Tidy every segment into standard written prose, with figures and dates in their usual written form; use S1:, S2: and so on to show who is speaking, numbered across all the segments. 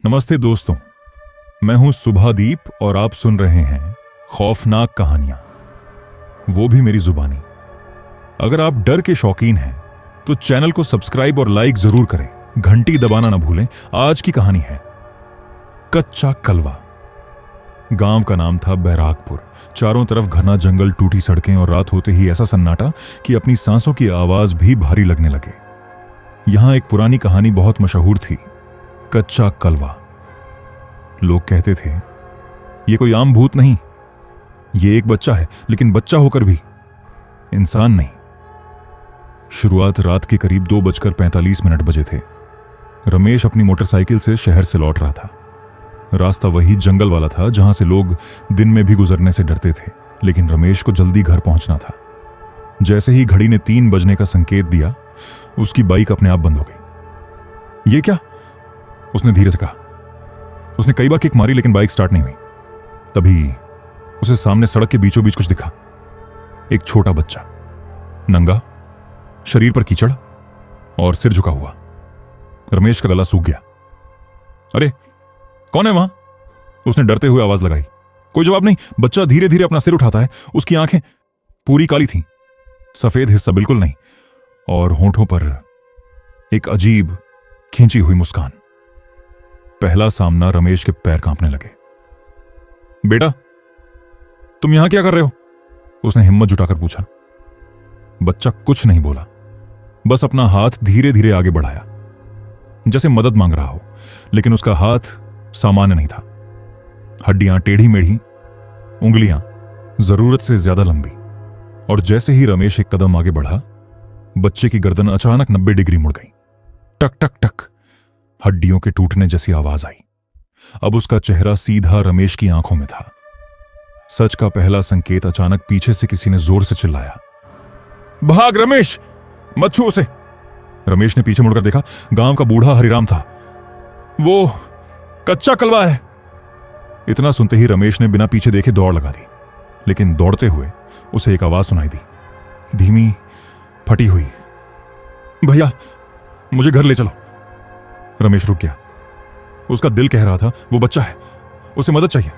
S1: नमस्ते दोस्तों, मैं हूं सुभादीप और आप सुन रहे हैं खौफनाक कहानियां, वो भी मेरी जुबानी। अगर आप डर के शौकीन हैं तो चैनल को सब्सक्राइब और लाइक जरूर करें, घंटी दबाना ना भूलें। आज की कहानी है कच्चा कलवा। गांव का नाम था बैरागपुर। चारों तरफ घना जंगल, टूटी सड़कें और रात होते ही ऐसा सन्नाटा कि अपनी सांसों की आवाज भी भारी लगने लगे। यहां एक पुरानी कहानी बहुत मशहूर थी, कच्चा कलवा। लोग कहते थे ये कोई आम भूत नहीं, ये एक बच्चा है, लेकिन बच्चा होकर भी इंसान नहीं। शुरुआत रात के करीब 2:45 बजे थे। रमेश अपनी मोटरसाइकिल से शहर से लौट रहा था। रास्ता वही जंगल वाला था जहां से लोग दिन में भी गुजरने से डरते थे, लेकिन रमेश को जल्दी घर पहुंचना था। जैसे ही घड़ी ने 3 बजने का संकेत दिया, उसकी बाइक अपने आप बंद हो गई। ये क्या? उसने धीरे से कहा। उसने कई बार किक मारी लेकिन बाइक स्टार्ट नहीं हुई। तभी उसे सामने सड़क के बीचों बीच कुछ दिखा। एक छोटा बच्चा, नंगा, शरीर पर कीचड़ और सिर झुका हुआ। रमेश का गला सूख गया। अरे कौन है वहां? उसने डरते हुए आवाज लगाई। कोई जवाब नहीं। बच्चा धीरे धीरे अपना सिर उठाता है। उसकी आंखें पूरी काली थीं, सफेद हिस्सा बिल्कुल नहीं, और होंठों पर एक अजीब खींची हुई मुस्कान। पहला सामना रमेश के पैर कांपने लगे। बेटा, तुम यहां क्या कर रहे हो? उसने हिम्मत जुटाकर पूछा। बच्चा कुछ नहीं बोला, बस अपना हाथ धीरे धीरे आगे बढ़ाया, जैसे मदद मांग रहा हो, लेकिन उसका हाथ सामान्य नहीं था। हड्डियां टेढ़ी मेढ़ी, उंगलियां जरूरत से ज्यादा लंबी, और जैसे ही रमेश एक कदम आगे बढ़ा, बच्चे की गर्दन अचानक 90 डिग्री मुड़ गई। टक टक टक, हड्डियों के टूटने जैसी आवाज आई। अब उसका चेहरा सीधा रमेश की आंखों में था। सच का पहला संकेत अचानक पीछे से किसी ने जोर से चिल्लाया, भाग रमेश, मत छू उसे। रमेश ने पीछे मुड़कर देखा। गांव का बूढ़ा हरिराम था। वो कच्चा कलवा है। इतना सुनते ही रमेश ने बिना पीछे देखे दौड़ लगा दी, लेकिन दौड़ते हुए उसे एक आवाज सुनाई दी, धीमी, फटी हुई, भैया मुझे घर ले चलो। रमेश रुक गया। उसका दिल कह रहा था वो बच्चा है, उसे मदद चाहिए,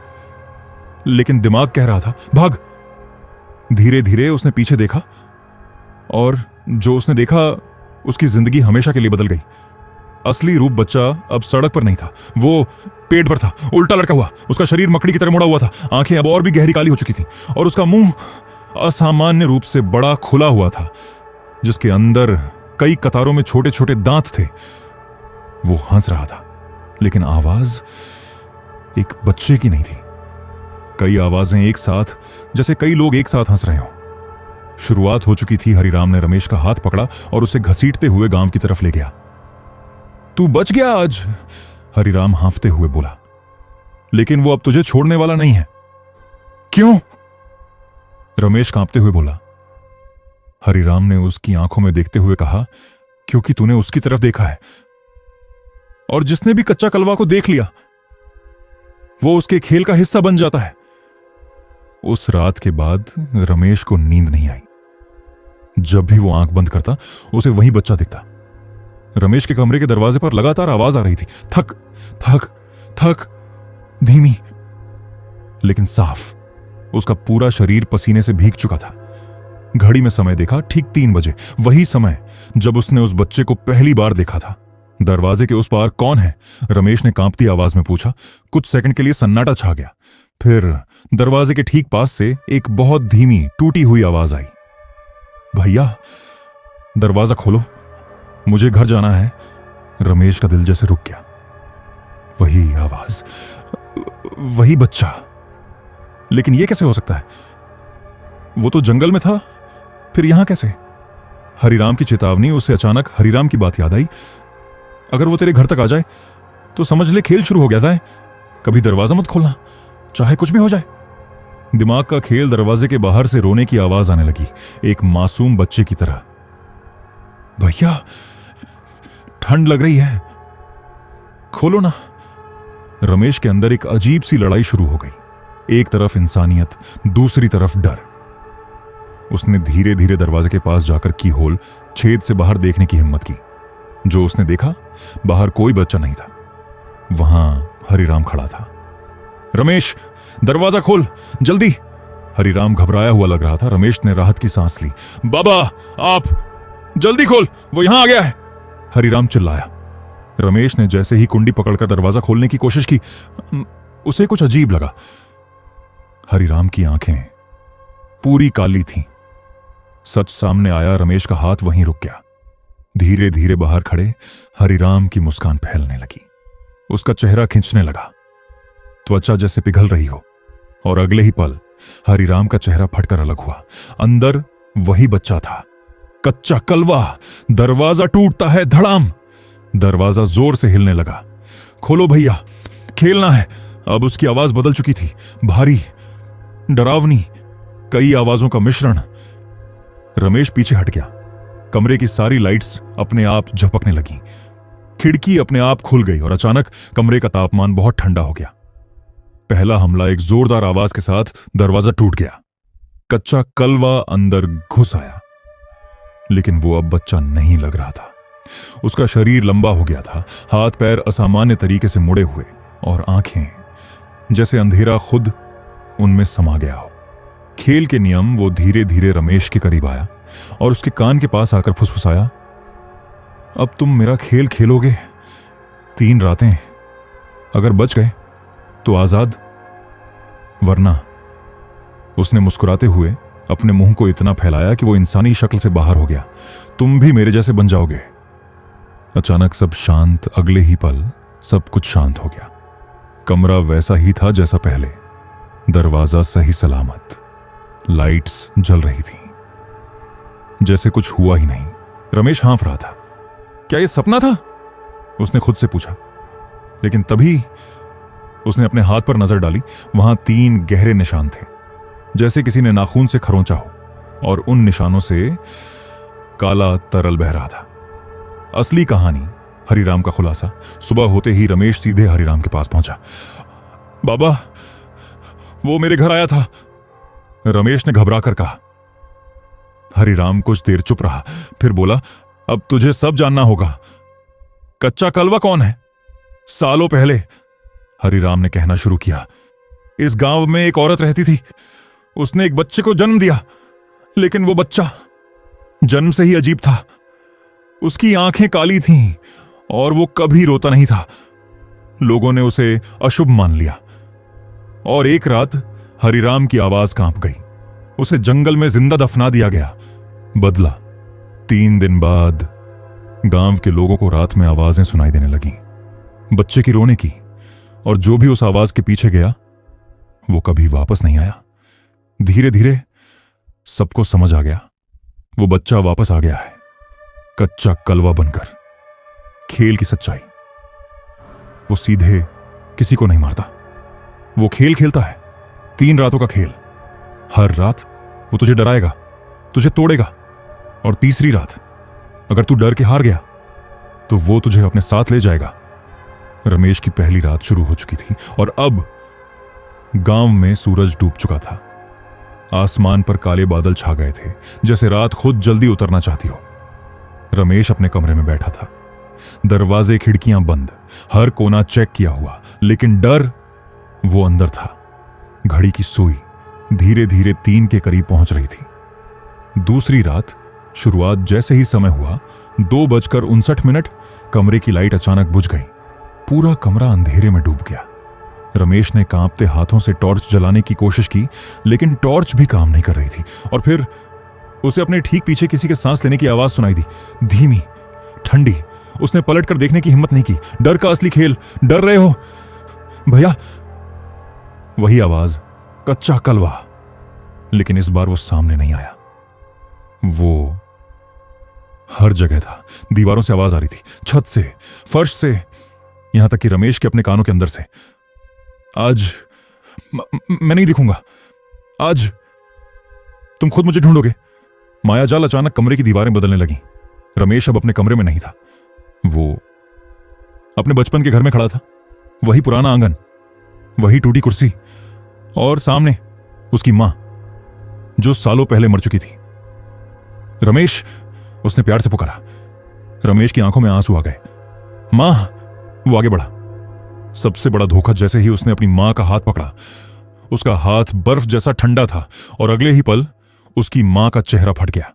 S1: लेकिन दिमाग कह रहा था भाग। धीरे धीरे उसने पीछे देखा, और जो उसने देखा उसकी जिंदगी हमेशा के लिए बदल गई। असली रूप बच्चा अब सड़क पर नहीं था, वो पेड़ पर था, उल्टा लटका हुआ। उसका शरीर मकड़ी की तरह मुड़ा हुआ था, आंखें अब और भी गहरी काली हो चुकी थी, और उसका मुंह असामान्य रूप से बड़ा खुला हुआ था, जिसके अंदर कई कतारों में छोटे छोटे दांत थे। वो हंस रहा था, लेकिन आवाज एक बच्चे की नहीं थी। कई आवाजें एक साथ, जैसे कई लोग एक साथ हंस रहे हो। शुरुआत हो चुकी थी। हरिराम ने रमेश का हाथ पकड़ा और उसे घसीटते हुए गांव की तरफ ले गया। तू बच गया आज, हरिराम हांफते हुए बोला, लेकिन वो अब तुझे छोड़ने वाला नहीं है। क्यों? रमेश कांपते हुए बोला। हरिराम ने उसकी आंखों में देखते हुए कहा, क्योंकि तूने उसकी तरफ देखा है, और जिसने भी कच्चा कलवा को देख लिया, वो उसके खेल का हिस्सा बन जाता है। उस रात के बाद रमेश को नींद नहीं आई। जब भी वो आंख बंद करता, उसे वही बच्चा दिखता। रमेश के कमरे के दरवाजे पर लगातार आवाज आ रही थी, थक थक थक, धीमी लेकिन साफ। उसका पूरा शरीर पसीने से भीग चुका था। घड़ी में समय देखा, ठीक 3 बजे, वही समय जब उसने उस बच्चे को पहली बार देखा था। दरवाजे के उस पार कौन है? रमेश ने कांपती आवाज में पूछा। कुछ सेकंड के लिए सन्नाटा छा गया। फिर दरवाजे के ठीक पास से एक बहुत धीमी, टूटी हुई आवाज आई, भैया दरवाजा खोलो, मुझे घर जाना है। रमेश का दिल जैसे रुक गया। वही आवाज, वही बच्चा, लेकिन यह कैसे हो सकता है? वो तो जंगल में था, फिर यहां कैसे? हरिराम की चेतावनी, उसे अचानक हरिराम की बात याद आई। अगर वो तेरे घर तक आ जाए तो समझ ले खेल शुरू हो गया था। कभी दरवाजा मत खोलना, चाहे कुछ भी हो जाए। दिमाग का खेल। दरवाजे के बाहर से रोने की आवाज आने लगी, एक मासूम बच्चे की तरह। भैया ठंड लग रही है, खोलो ना। रमेश के अंदर एक अजीब सी लड़ाई शुरू हो गई। एक तरफ इंसानियत, दूसरी तरफ डर। उसने धीरे धीरे दरवाजे के पास जाकर की होल, छेद से बाहर देखने की हिम्मत की। जो उसने देखा, बाहर कोई बच्चा नहीं था। वहां हरिराम खड़ा था। रमेश, दरवाजा खोल जल्दी। हरिराम घबराया हुआ लग रहा था। रमेश ने राहत की सांस ली। बाबा, आप जल्दी खोल, वो यहां आ गया है, हरिराम चिल्लाया। रमेश ने जैसे ही कुंडी पकड़कर दरवाजा खोलने की कोशिश की, उसे कुछ अजीब लगा। हरिराम की आंखें पूरी काली थीं। सच सामने आया। रमेश का हाथ वहीं रुक गया। धीरे धीरे बाहर खड़े हरिराम की मुस्कान फैलने लगी। उसका चेहरा खिंचने लगा, त्वचा जैसे पिघल रही हो। और अगले ही पल हरिराम का चेहरा फटकर अलग हुआ। अंदर वही बच्चा था, कच्चा कलवा। दरवाजा टूटता है, धड़ाम। दरवाजा जोर से हिलने लगा। खोलो भैया, खेलना है। अब उसकी आवाज बदल चुकी थी, भारी, डरावनी, कई आवाजों का मिश्रण। रमेश पीछे हट गया। कमरे की सारी लाइट्स अपने आप झपकने लगी। खिड़की अपने आप खुल गई और अचानक कमरे का तापमान बहुत ठंडा हो गया। पहला हमला एक जोरदार आवाज के साथ दरवाजा टूट गया। कच्चा कलवा अंदर घुस आया, लेकिन वो अब बच्चा नहीं लग रहा था। उसका शरीर लंबा हो गया था, हाथ पैर असामान्य तरीके से मुड़े हुए, और आंखें जैसे अंधेरा खुद उनमें समा गया हो। खेल के नियम। वो धीरे धीरे रमेश के करीब आया और उसके कान के पास आकर फुसफुसाया, अब तुम मेरा खेल खेलोगे? 3 रातें, अगर बच गए तो आजाद, वरना। उसने मुस्कुराते हुए अपने मुंह को इतना फैलाया कि वो इंसानी शक्ल से बाहर हो गया। तुम भी मेरे जैसे बन जाओगे। अचानक सब शांत। अगले ही पल सब कुछ शांत हो गया। कमरा वैसा ही था जैसा पहले। दरवाजा सही सलामत। लाइट्स जल रही थीं, जैसे कुछ हुआ ही नहीं। रमेश हाँफ रहा था। क्या यह सपना था? उसने खुद से पूछा। लेकिन तभी उसने अपने हाथ पर नजर डाली। वहां 3 गहरे निशान थे, जैसे किसी ने नाखून से खरोंचा हो, और उन निशानों से काला तरल बह रहा था। असली कहानी, हरिराम का खुलासा। सुबह होते ही रमेश सीधे हरिराम के पास पहुंचा। बाबा, वो मेरे घर आया था, रमेश ने घबरा कर कहा। हरिराम कुछ देर चुप रहा, फिर बोला, अब तुझे सब जानना होगा। कच्चा कलवा कौन है? सालों पहले, हरिराम ने कहना शुरू किया, इस गांव में एक औरत रहती थी। उसने एक बच्चे को जन्म दिया, लेकिन वो बच्चा जन्म से ही अजीब था। उसकी आंखें काली थीं और वो कभी रोता नहीं था। लोगों ने उसे अशुभ मान लिया। और एक रात हरिराम की आवाज कांप गई। उसे जंगल में जिंदा दफना दिया गया। बदला। 3 दिन बाद गांव के लोगों को रात में आवाजें सुनाई देने लगीं, बच्चे की रोने की। और जो भी उस आवाज के पीछे गया वो कभी वापस नहीं आया। धीरे धीरे सबको समझ आ गया, वो बच्चा वापस आ गया है, कच्चा कलवा बनकर। खेल की सच्चाई। वो सीधे किसी को नहीं मारता। वो खेल खेलता है, 3 रातों का खेल। हर रात वो तुझे डराएगा, तुझे तोड़ेगा, और तीसरी रात अगर तू डर के हार गया तो वो तुझे अपने साथ ले जाएगा। रमेश की पहली रात शुरू हो चुकी थी और अब गांव में सूरज डूब चुका था। आसमान पर काले बादल छा गए थे, जैसे रात खुद जल्दी उतरना चाहती हो। रमेश अपने कमरे में बैठा था, दरवाजे खिड़कियां बंद, हर कोना चेक किया हुआ, लेकिन डर वो अंदर था। घड़ी की सुई धीरे धीरे 3 के करीब पहुंच रही थी। दूसरी रात शुरुआत जैसे ही समय हुआ, 2:59 कमरे की लाइट अचानक बुझ गई। पूरा कमरा अंधेरे में डूब गया। रमेश ने कांपते हाथों से टॉर्च जलाने की कोशिश की, लेकिन टॉर्च भी काम नहीं कर रही थी। और फिर उसे अपने ठीक पीछे किसी के सांस लेने की आवाज सुनाई दी, धीमी, ठंडी। उसने पलट कर देखने की हिम्मत नहीं की। डर का असली खेल। डर रहे हो भैया? वही आवाज, कच्चा कलवा। लेकिन इस बार वो सामने नहीं आया, वो हर जगह था। दीवारों से आवाज आ रही थी, छत से, फर्श से, यहां तक कि रमेश के अपने कानों के अंदर से। आज मैं नहीं दिखूंगा, आज तुम खुद मुझे ढूंढोगे। मायाजाल अचानक कमरे की दीवारें बदलने लगी। रमेश अब अपने कमरे में नहीं था, वो अपने बचपन के घर में खड़ा था। वही पुराना आंगन, वही टूटी कुर्सी, और सामने उसकी मां जो सालों पहले मर चुकी थी। रमेश, उसने प्यार से पुकारा। रमेश की आंखों में आंसू आ गए। मां, वो आगे बढ़ा। सबसे बड़ा धोखा, जैसे ही उसने अपनी मां का हाथ पकड़ा, उसका हाथ बर्फ जैसा ठंडा था और अगले ही पल उसकी मां का चेहरा फट गया।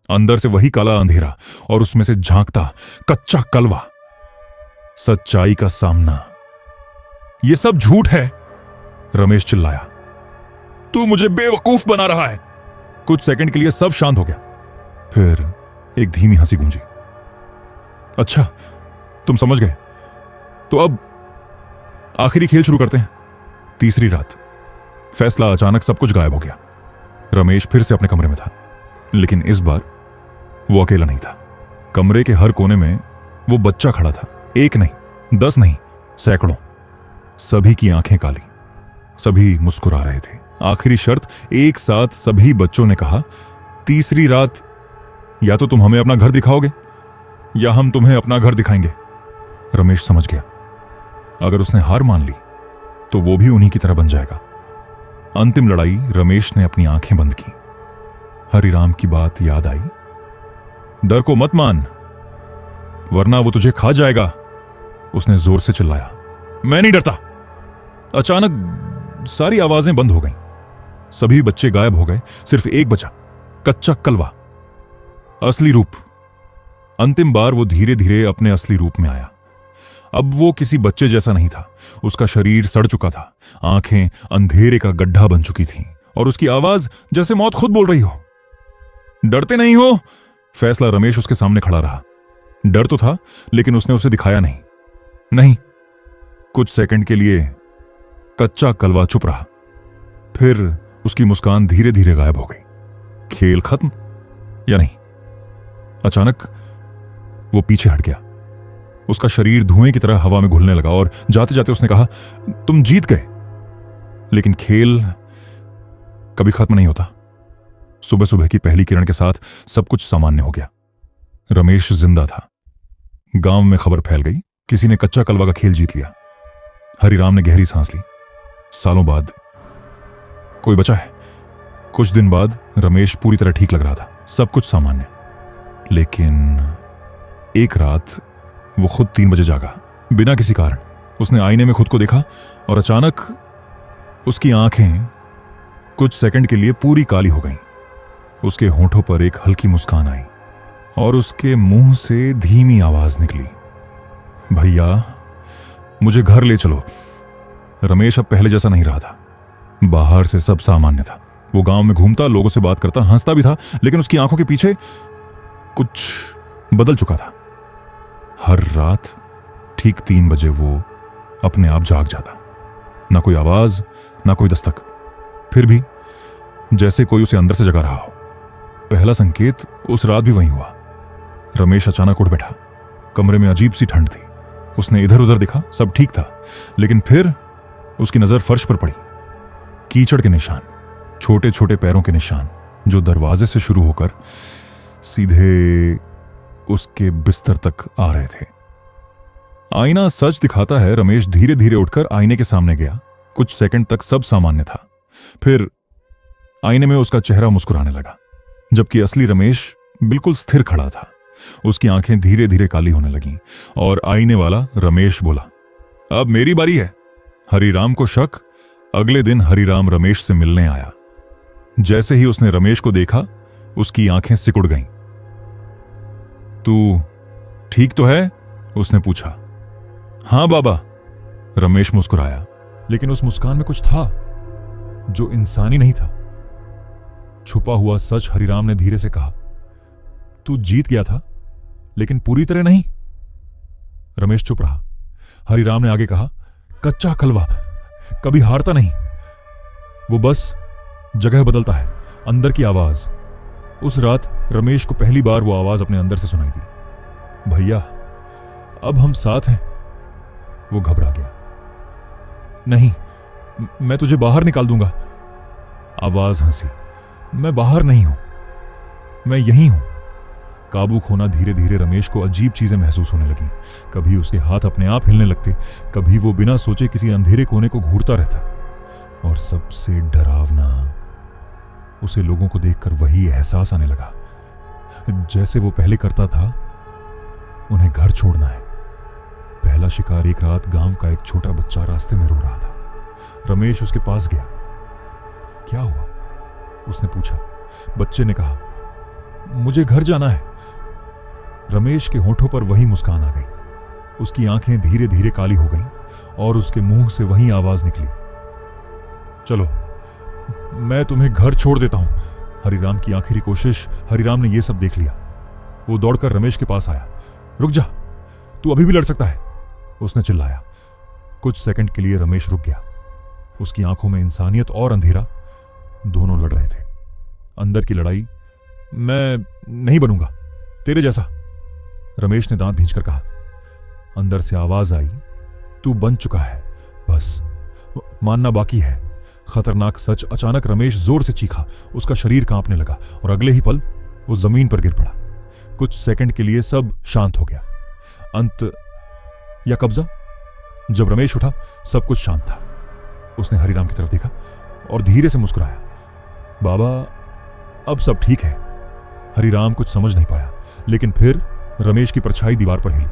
S1: अंदर से वही काला अंधेरा और उसमें से झांकता कच्चा कलवा। सच्चाई का सामना। यह सब झूठ है, रमेश चिल्लाया। तू मुझे बेवकूफ बना रहा है। कुछ सेकंड के लिए सब शांत हो गया। फिर एक धीमी हंसी गूंजी। अच्छा, तुम समझ गए, तो अब आखिरी खेल शुरू करते हैं। तीसरी रात। फैसला अचानक सब कुछ गायब हो गया। रमेश फिर से अपने कमरे में था, लेकिन इस बार वो अकेला नहीं था। कमरे के हर कोने में वो बच्चा खड़ा था। एक नहीं, 10 नहीं, सैकड़ों। सभी की आंखें काली, सभी मुस्कुरा रहे थे। आखिरी शर्त, एक साथ सभी बच्चों ने कहा, तीसरी रात या तो तुम हमें अपना घर दिखाओगे या हम तुम्हें अपना घर दिखाएंगे। रमेश समझ गया, अगर उसने हार मान ली तो वो भी उन्हीं की तरह बन जाएगा। अंतिम लड़ाई। रमेश ने अपनी आंखें बंद की। हरिराम की बात याद आई। डर को मत मान, वरना वो तुझे खा जाएगा, उसने जोर से चिल्लाया। मैं नहीं डरता। अचानक सारी आवाजें बंद हो गईं। सभी बच्चे गायब हो गए, सिर्फ एक बचा, कच्चा कलवा। असली रूप। अंतिम बार वो धीरे धीरे अपने असली रूप में आया। अब वो किसी बच्चे जैसा नहीं था। उसका शरीर सड़ चुका था, आंखें अंधेरे का गड्ढा बन चुकी थीं और उसकी आवाज जैसे मौत खुद बोल रही हो। डरते नहीं हो? फैसला। रमेश उसके सामने खड़ा रहा। डर तो था, लेकिन उसने उसे दिखाया नहीं। नहीं। कुछ सेकंड के लिए कच्चा कलवा चुप रहा, फिर उसकी मुस्कान धीरे धीरे गायब हो गई। खेल खत्म या नहीं? अचानक वो पीछे हट गया। उसका शरीर धुएं की तरह हवा में घुलने लगा और जाते जाते उसने कहा, तुम जीत गए। लेकिन खेल कभी खत्म नहीं होता। सुबह सुबह की पहली किरण के साथ सब कुछ सामान्य हो गया। रमेश जिंदा था। गांव में खबर फैल गई, किसी ने कच्चा कलवा का खेल जीत लिया। हरिराम ने गहरी सांस ली। सालों बाद कोई बचा है। कुछ दिन बाद रमेश पूरी तरह ठीक लग रहा था, सब कुछ सामान्य। लेकिन एक रात वो खुद 3 बजे जागा, बिना किसी कारण। उसने आईने में खुद को देखा और अचानक उसकी आंखें कुछ सेकंड के लिए पूरी काली हो गईं। उसके होंठों पर एक हल्की मुस्कान आई और उसके मुंह से धीमी आवाज निकली, भैया मुझे घर ले चलो। रमेश अब पहले जैसा नहीं रहा था। बाहर से सब सामान्य था। वो गांव में घूमता, लोगों से बात करता, हंसता भी था, लेकिन उसकी आंखों के पीछे कुछ बदल चुका था। हर रात ठीक 3 बजे वो अपने आप जाग जाता। ना कोई आवाज, ना कोई दस्तक, फिर भी जैसे कोई उसे अंदर से जगा रहा हो। पहला संकेत उस रात भी वहीं हुआ। रमेश अचानक उठ बैठा। कमरे में अजीब सी ठंड थी। उसने इधर उधर देखा, सब ठीक था, लेकिन फिर उसकी नजर फर्श पर पड़ी। कीचड़ के निशान, छोटे छोटे पैरों के निशान, जो दरवाजे से शुरू होकर सीधे उसके बिस्तर तक आ रहे थे। आईना सच दिखाता है। रमेश धीरे धीरे उठकर आईने के सामने गया। कुछ सेकंड तक सब सामान्य था। फिर आईने में उसका चेहरा मुस्कुराने लगा, जबकि असली रमेश बिल्कुल स्थिर खड़ा था। उसकी आंखें धीरे धीरे काली होने लगीं और आईने वाला रमेश बोला, अब मेरी बारी है। हरिराम को शक। अगले दिन हरिराम रमेश से मिलने आया। जैसे ही उसने रमेश को देखा, उसकी आंखें सिकुड़ गईं। तू ठीक तो है? उसने पूछा। हां बाबा, रमेश मुस्कुराया, लेकिन उस मुस्कान में कुछ था जो इंसानी नहीं था। छुपा हुआ सच। हरिराम ने धीरे से कहा, तू जीत गया था, लेकिन पूरी तरह नहीं। रमेश चुप रहा। हरिराम ने आगे कहा, कच्चा कलवा कभी हारता नहीं, वो बस जगह बदलता है। अंदर की आवाज। उस रात रमेश को पहली बार वो आवाज अपने अंदर से सुनाई दी, भैया अब हम साथ हैं। वो घबरा गया। नहीं, मैं तुझे बाहर निकाल दूंगा। आवाज हंसी, मैं बाहर नहीं हूं, मैं यहीं हूं। काबू खोना। धीरे धीरे रमेश को अजीब चीजें महसूस होने लगी। कभी उसके हाथ अपने आप हिलने लगते, कभी वो बिना सोचे किसी अंधेरे कोने को घूरता रहता। और सबसे डरावना, उसे लोगों को देखकर वही एहसास आने लगा जैसे वो पहले करता था, उन्हें घर छोड़ना है। पहला शिकार एक रात गांव का एक छोटा बच्चा रास्ते में रो रहा था। रमेश उसके पास गया। क्या हुआ? उसने पूछा। बच्चे ने कहा, मुझे घर जाना है। रमेश के होठों पर वही मुस्कान आ गई। उसकी आंखें धीरे धीरे काली हो गईं और उसके मुंह से वही आवाज निकली, चलो मैं तुम्हें घर छोड़ देता हूं। हरिराम की आखिरी कोशिश। हरिराम ने यह सब देख लिया। वो दौड़कर रमेश के पास आया। रुक जा, तू अभी भी लड़ सकता है, उसने चिल्लाया। कुछ सेकंड के लिए रमेश रुक गया। उसकी आंखों में इंसानियत और अंधेरा दोनों लड़ रहे थे। अंदर की लड़ाई, मैं नहीं बनूंगा तेरे जैसा, रमेश ने दांत भींचकर कहा। अंदर से आवाज आई, तू बन चुका है, बस मानना बाकी है। खतरनाक सच। अचानक रमेश जोर से चीखा। उसका शरीर कांपने लगा और अगले ही पल वो जमीन पर गिर पड़ा। कुछ सेकंड के लिए सब शांत हो गया। अंत या कब्जा? जब रमेश उठा सब कुछ शांत था। उसने हरिराम की तरफ देखा और धीरे से मुस्कुराया। बाबा, अब सब ठीक है। हरिराम कुछ समझ नहीं पाया, लेकिन फिर रमेश की परछाई दीवार पर हिली,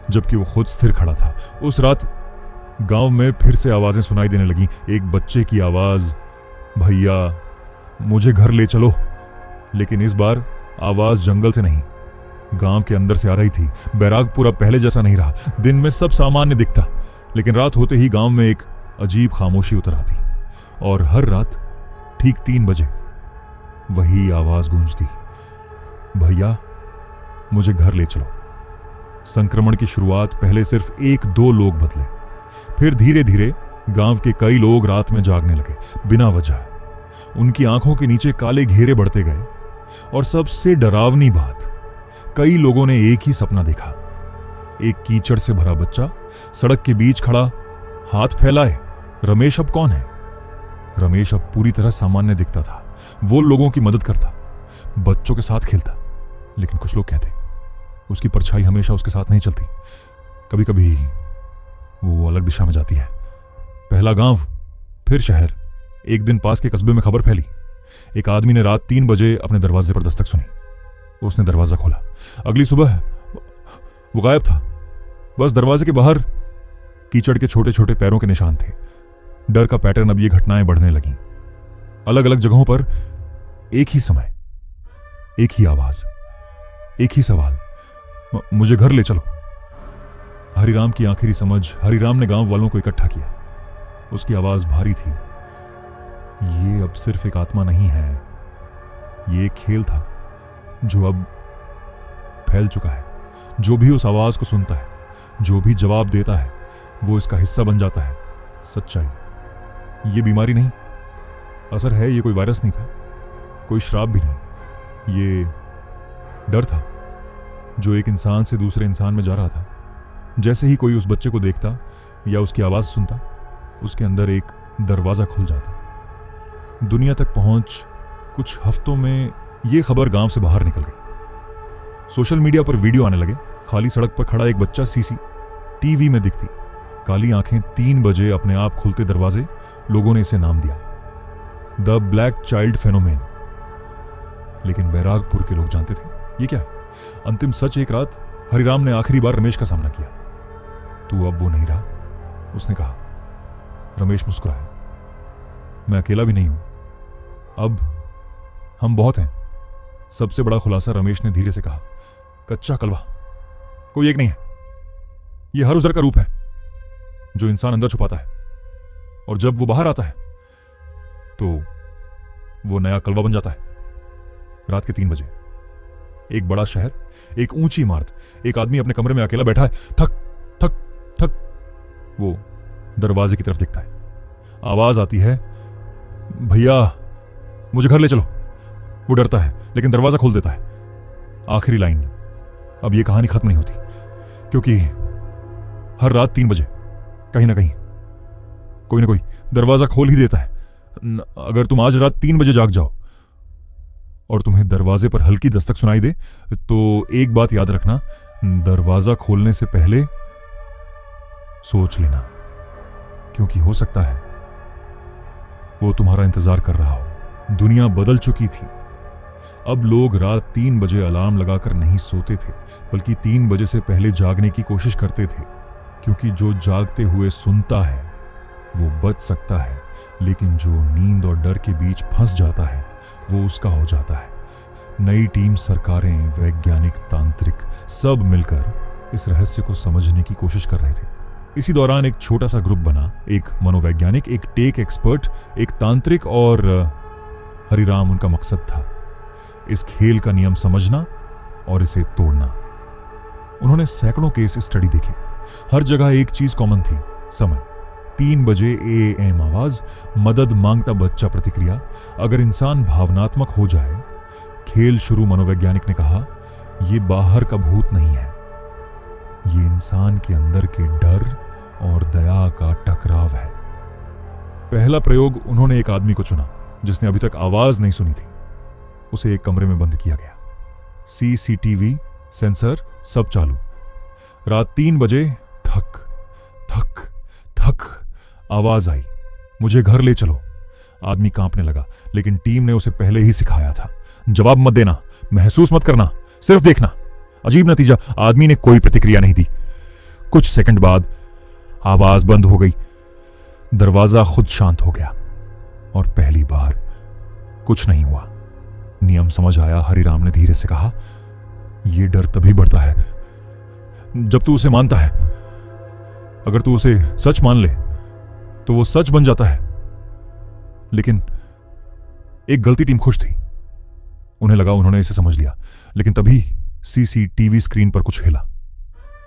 S1: जबकि वो खुद स्थिर खड़ा था। उस रात गांव में फिर से आवाजें सुनाई देने लगी। एक बच्चे की आवाज, भैया मुझे घर ले चलो। लेकिन इस बार आवाज जंगल से नहीं, गांव के अंदर से आ रही थी। बैरागपुर अब पहले जैसा नहीं रहा। दिन में सब सामान्य दिखता, लेकिन रात होते ही गांव में एक अजीब खामोशी उतर आती और हर रात ठीक 3 बजे वही आवाज गूंजती, भैया मुझे घर ले चलो। संक्रमण की शुरुआत पहले सिर्फ 1-2 लोग बदले, फिर धीरे धीरे गांव के कई लोग रात में जागने लगे बिना वजह। उनकी आंखों के नीचे काले घेरे बढ़ते गए और सबसे डरावनी बात, कई लोगों ने एक ही सपना देखा। एक कीचड़ से भरा बच्चा सड़क के बीच खड़ा, हाथ फैलाए। रमेश अब कौन है? रमेश अब पूरी तरह सामान्य दिखता था। वो लोगों की मदद करता, बच्चों के साथ खेलता। लेकिन कुछ लोग कहते उसकी परछाई हमेशा उसके साथ नहीं चलती, कभी कभी वो अलग दिशा में जाती है। पहला गांव, फिर शहर। एक दिन पास के कस्बे में खबर फैली, एक आदमी ने रात 3 बजे अपने दरवाजे पर दस्तक सुनी। उसने दरवाजा खोला। अगली सुबह वो गायब था। बस दरवाजे के बाहर कीचड़ के छोटे छोटे पैरों के निशान थे। डर का पैटर्न। अब ये घटनाएं बढ़ने लगीं। अलग अलग जगहों पर एक ही समय, एक ही आवाज, एक ही सवाल, मुझे घर ले चलो। हरिराम की आखिरी समझ। हरिराम ने गांव वालों को इकट्ठा किया। उसकी आवाज भारी थी, ये अब सिर्फ एक आत्मा नहीं है, ये एक खेल था जो अब फैल चुका है। जो भी उस आवाज को सुनता है, जो भी जवाब देता है, वो इसका हिस्सा बन जाता है। सच्चाई, ये बीमारी नहीं, असर है, ये कोई वायरस नहीं था, कोई श्राप भी नहीं, ये डर था जो एक इंसान से दूसरे इंसान में जा रहा था। जैसे ही कोई उस बच्चे को देखता या उसकी आवाज सुनता, उसके अंदर एक दरवाजा खुल जाता। दुनिया तक पहुंच कुछ हफ्तों में यह खबर गांव से बाहर निकल गई। सोशल मीडिया पर वीडियो आने लगे। खाली सड़क पर खड़ा एक बच्चा CCTV में दिखती, काली आंखें, 3 बजे अपने आप खुलते दरवाजे। लोगों ने इसे नाम दिया द ब्लैक चाइल्ड फेनोमेन। लेकिन बैरागपुर के लोग जानते थे ये क्या है। अंतिम सच, एक रात हरिराम ने आखिरी बार रमेश का सामना किया। तू अब वो नहीं रहा, उसने कहा। रमेश मुस्कुराया। मैं अकेला भी नहीं हूं, अब हम बहुत हैं। सबसे बड़ा खुलासा रमेश ने धीरे से कहा, कच्चा कलवा कोई एक नहीं है, यह हर उजर का रूप है जो इंसान अंदर छुपाता है, और जब वो बाहर आता है तो वो नया कलवा बन जाता है। रात के 3 बजे एक बड़ा शहर, एक ऊंची इमारत, एक आदमी अपने कमरे में अकेला बैठा है। थक थक थक वो दरवाजे की तरफ दिखता है। आवाज आती है, भैया मुझे घर ले चलो। वो डरता है लेकिन दरवाजा खोल देता है। आखिरी लाइन, अब ये कहानी खत्म नहीं होती, क्योंकि हर रात 3 बजे कहीं ना कहीं कोई ना कोई दरवाजा खोल ही देता है। अगर तुम आज रात 3 बजे जाग जाओ और तुम्हें दरवाजे पर हल्की दस्तक सुनाई दे, तो एक बात याद रखना, दरवाजा खोलने से पहले सोच लेना, क्योंकि हो सकता है वो तुम्हारा इंतजार कर रहा हो। दुनिया बदल चुकी थी। अब लोग रात 3 बजे अलार्म लगाकर नहीं सोते थे, बल्कि 3 बजे से पहले जागने की कोशिश करते थे। क्योंकि जो जागते हुए सुनता है वो बच सकता है, लेकिन जो नींद और डर के बीच फंस जाता है वो उसका हो जाता है। नई टीम, सरकारें, वैज्ञानिक, तांत्रिक सब मिलकर इस रहस्य को समझने की कोशिश कर रहे थे। इसी दौरान एक छोटा सा ग्रुप बना, एक मनोवैज्ञानिक, एक टेक एक्सपर्ट, एक तांत्रिक और हरिराम उनका मकसद था इस खेल का नियम समझना और इसे तोड़ना। उन्होंने सैकड़ों केस स्टडी देखे। हर जगह एक चीज कॉमन थी, समय। 3 बजे AM आवाज, मदद मांगता बच्चा प्रतिक्रिया। अगर इंसान भावनात्मक हो जाए, खेल शुरू। मनोवैज्ञानिक ने कहा, यह बाहर का भूत नहीं है, ये इंसान के अंदर के डर और दया का टकराव है। पहला प्रयोग, उन्होंने एक आदमी को चुना जिसने अभी तक आवाज नहीं सुनी थी। उसे एक कमरे में बंद किया गया। CCTV, सेंसर सब चालू। रात 3 बजे थक थक थक आवाज आई, मुझे घर ले चलो। आदमी कांपने लगा, लेकिन टीम ने उसे पहले ही सिखाया था, जवाब मत देना, महसूस मत करना, सिर्फ देखना। अजीब नतीजा, आदमी ने कोई प्रतिक्रिया नहीं दी। कुछ सेकंड बाद आवाज बंद हो गई, दरवाजा खुद शांत हो गया और पहली बार कुछ नहीं हुआ। नियम समझ आया। हरिराम ने धीरे से कहा, यह डर तभी बढ़ता है जब तू उसे मानता है। अगर तू उसे सच मान ले तो वो सच बन जाता है। लेकिन एक गलती टीम खुश थी। उन्हें लगा उन्होंने इसे समझ लिया, लेकिन तभी CCTV स्क्रीन पर कुछ हिला।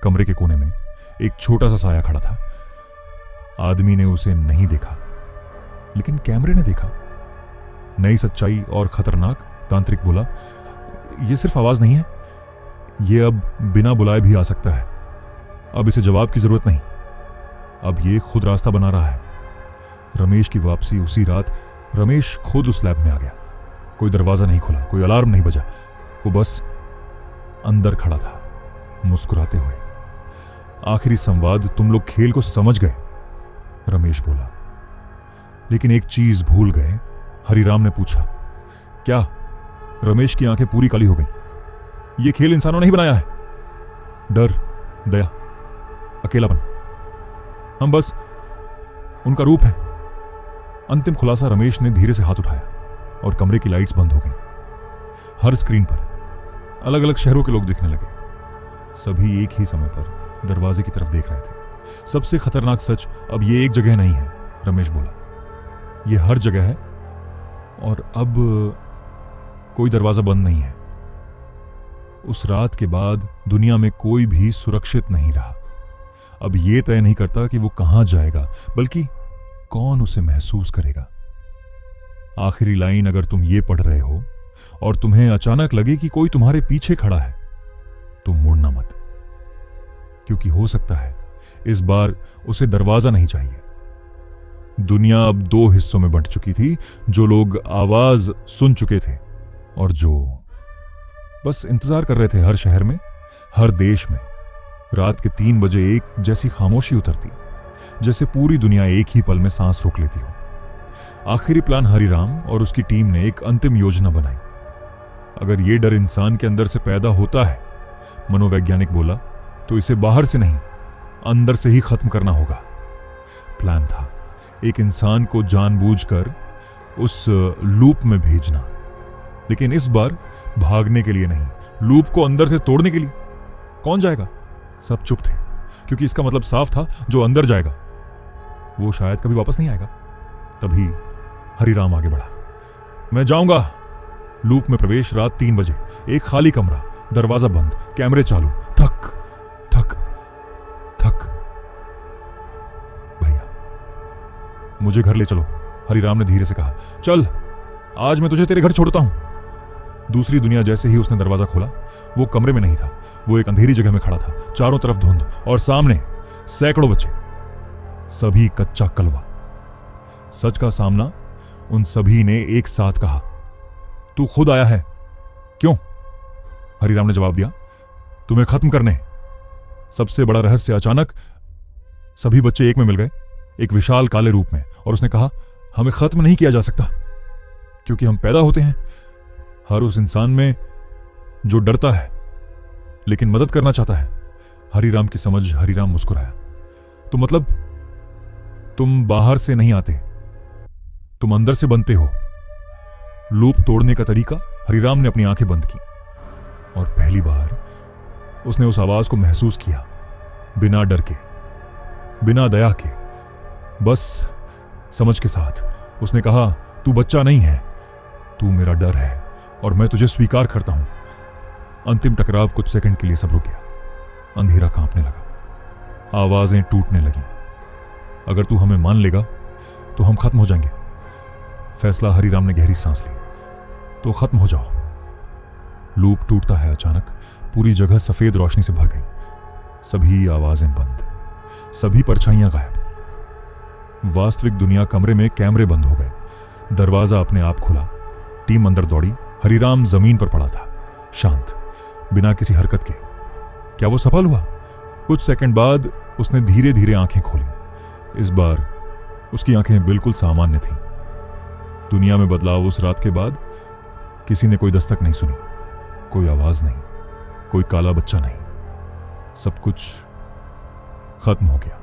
S1: कमरे के कोने में एक छोटा सा साया खड़ा था। आदमी ने उसे नहीं देखा, लेकिन कैमरे ने देखा। नई सच्चाई और खतरनाक। तांत्रिक बोला, यह सिर्फ आवाज नहीं है, यह अब बिना बुलाए भी आ सकता है। अब इसे जवाब की जरूरत नहीं, अब यह खुद रास्ता बना रहा है। रमेश की वापसी। उसी रात रमेश खुद उस लैब में आ गया। कोई दरवाजा नहीं खुला, कोई अलार्म नहीं बजा, वो बस अंदर खड़ा था, मुस्कुराते हुए। आखिरी संवाद, तुम लोग खेल को समझ गए, रमेश बोला, लेकिन एक चीज भूल गए। हरिराम ने पूछा, क्या? रमेश की आंखें पूरी काली हो गई। यह खेल इंसानों ने ही बनाया है। डर, दया, अकेलापन, हम बस उनका रूप है। अंतिम खुलासा। रमेश ने धीरे से हाथ उठाया और कमरे की लाइट्स बंद हो गईं। हर स्क्रीन पर अलग अलग शहरों के लोग दिखने लगे। सभी एक ही समय पर दरवाजे की तरफ देख रहे थे। सबसे खतरनाक सच, अब ये एक जगह नहीं है, रमेश बोला, ये हर जगह है और अब कोई दरवाजा बंद नहीं है। उस रात के बाद दुनिया में कोई भी सुरक्षित नहीं रहा। अब यह तय नहीं करता कि वो कहां जाएगा, बल्कि कौन उसे महसूस करेगा। आखिरी लाइन, अगर तुम ये पढ़ रहे हो और तुम्हें अचानक लगे कि कोई तुम्हारे पीछे खड़ा है, तो मुड़ना मत, क्योंकि हो सकता है इस बार उसे दरवाजा नहीं चाहिए। दुनिया अब 2 हिस्सों में बंट चुकी थी, जो लोग आवाज सुन चुके थे और जो बस इंतजार कर रहे थे। हर शहर में, हर देश में रात के 3 बजे एक जैसी खामोशी उतरती, जैसे पूरी दुनिया एक ही पल में सांस रोक लेती हो। आखिरी प्लान, हरिराम और उसकी टीम ने एक अंतिम योजना बनाई। अगर यह डर इंसान के अंदर से पैदा होता है, मनोवैज्ञानिक बोला, तो इसे बाहर से नहीं, अंदर से ही खत्म करना होगा। प्लान था एक इंसान को जानबूझकर उस लूप में भेजना, लेकिन इस बार भागने के लिए नहीं, लूप को अंदर से तोड़ने के लिए। कौन जाएगा? सब चुप थे, क्योंकि इसका मतलब साफ था, जो अंदर जाएगा वो शायद कभी वापस नहीं आएगा। तभी हरिराम आगे बढ़ा, मैं जाऊंगा। लूप में प्रवेश। रात 3 बजे, एक खाली कमरा, दरवाजा बंद, कैमरे चालू। थक थक थक। भैया, मुझे घर ले चलो, हरिराम ने धीरे से कहा। चल, आज मैं तुझे तेरे घर छोड़ता हूं। दूसरी दुनिया। जैसे ही उसने दरवाजा खोला, वो कमरे में नहीं था, वो एक अंधेरी जगह में खड़ा था। चारों तरफ धुंध और सामने सैकड़ों बच्चे, सभी कच्चा कलवा। सच का सामना। उन सभी ने एक साथ कहा, तू खुद आया है। क्यों? हरिराम ने जवाब दिया, तुम्हें खत्म करने। सबसे बड़ा रहस्य। अचानक सभी बच्चे एक में मिल गए, एक विशाल काले रूप में, और उसने कहा, हमें खत्म नहीं किया जा सकता, क्योंकि हम पैदा होते हैं हर उस इंसान में जो डरता है लेकिन मदद करना चाहता है। हरिराम की समझ। हरिराम मुस्कुराया, तो मतलब तुम बाहर से नहीं आते, तुम अंदर से बनते हो। लूप तोड़ने का तरीका, हरिराम ने अपनी आंखें बंद की और पहली बार उसने उस आवाज को महसूस किया, बिना डर के, बिना दया के, बस समझ के साथ। उसने कहा, तू बच्चा नहीं है, तू मेरा डर है और मैं तुझे स्वीकार करता हूं। अंतिम टकराव कुछ सेकंड के लिए सब रुक गया। अंधेरा कांपने लगा, आवाजें टूटने लगीं। अगर तू हमें मान लेगा तो हम खत्म हो जाएंगे। फैसला हरिराम ने गहरी सांस ली। तो खत्म हो जाओ। लूप टूटता है अचानक, पूरी जगह सफेद रोशनी से भर गई। सभी आवाजें बंद, सभी परछाइयां गायब। वास्तविक दुनिया कमरे में कैमरे बंद हो गए। दरवाजा अपने आप खुला। टीम अंदर दौड़ी। हरिराम जमीन पर पड़ा था, शांत, बिना किसी हरकत के। क्या वो सफल हुआ? कुछ सेकंड बाद उसने धीरे धीरे आंखें खोली। इस बार उसकी आंखें बिल्कुल सामान्य थीं। दुनिया में बदलाव उस रात के बाद किसी ने कोई दस्तक नहीं सुनी, कोई आवाज नहीं, कोई काला बच्चा नहीं। सब कुछ खत्म हो गया।